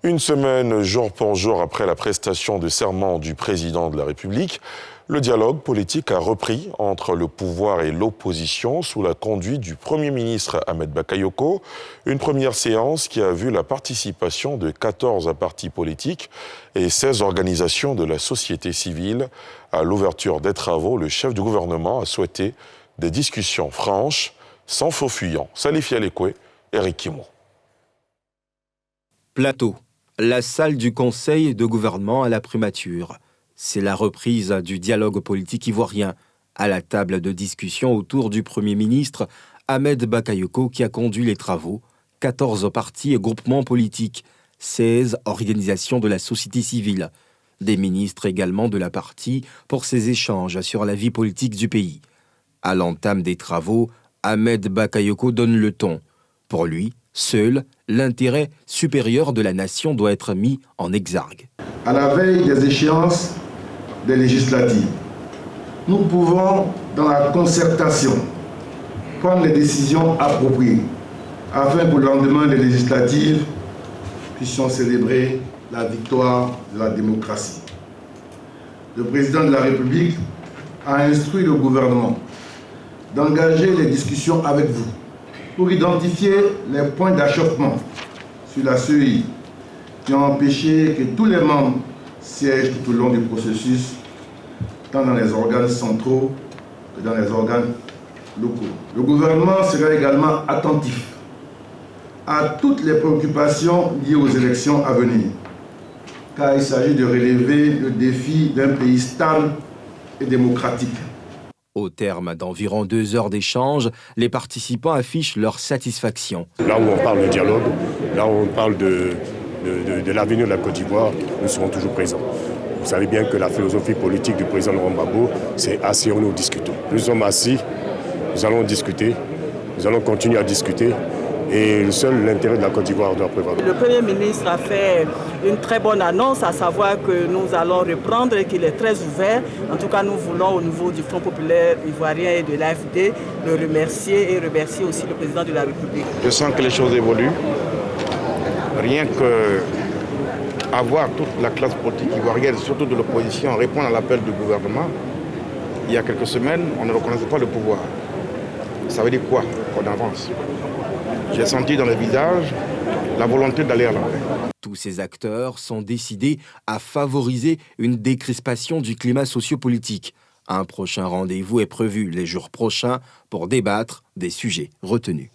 Une semaine, jour pour jour, après la prestation de serment du président de la République, le dialogue politique a repris entre le pouvoir et l'opposition sous la conduite du Premier ministre Ahmed Bakayoko. Une première séance qui a vu la participation de 14 partis politiques et 16 organisations de la société civile. À l'ouverture des travaux, le chef du gouvernement a souhaité des discussions franches, sans faux fuyants. Salif Yalekwe, Eric Kimo. Plateau. La salle du Conseil de gouvernement à la primature. C'est la reprise du dialogue politique ivoirien à la table de discussion autour du Premier ministre Ahmed Bakayoko qui a conduit les travaux. 14 partis et groupements politiques, 16 organisations de la société civile, des ministres également de la partie pour ces échanges sur la vie politique du pays. À l'entame des travaux, Ahmed Bakayoko donne le ton. Pour lui, seul l'intérêt supérieur de la nation doit être mis en exergue. À la veille des échéances des législatives, nous pouvons, dans la concertation, prendre les décisions appropriées afin qu'au lendemain des législatives, nous puissions célébrer la victoire de la démocratie. Le président de la République a instruit le gouvernement d'engager les discussions avec vous pour identifier les points d'achoppement sur la CEI qui ont empêché que tous les membres siègent tout au long du processus, tant dans les organes centraux que dans les organes locaux. Le gouvernement sera également attentif à toutes les préoccupations liées aux élections à venir, car il s'agit de relever le défi d'un pays stable et démocratique. Au terme d'environ 2 heures d'échange, les participants affichent leur satisfaction. Là où on parle de dialogue, là où on parle de l'avenir de la Côte d'Ivoire, nous serons toujours présents. Vous savez bien que la philosophie politique du président Laurent Gbagbo, c'est asseyons-nous, discutons. Nous sommes assis, nous allons discuter, nous allons continuer à discuter. Et seul l'intérêt de la Côte d'Ivoire doit prévaloir. Le Premier ministre a fait une très bonne annonce, à savoir que nous allons reprendre et qu'il est très ouvert. En tout cas, nous voulons au niveau du Front populaire ivoirien et de l'AFD le remercier et remercier aussi le président de la République. Je sens que les choses évoluent. Rien que avoir toute la classe politique ivoirienne, surtout de l'opposition, répondre à l'appel du gouvernement. Il y a quelques semaines, on ne reconnaissait pas le pouvoir. Ça veut dire quoi? Qu'on avance. J'ai senti dans le visage la volonté d'aller à l'avant. Tous ces acteurs sont décidés à favoriser une décrispation du climat sociopolitique. Un prochain rendez-vous est prévu les jours prochains pour débattre des sujets retenus.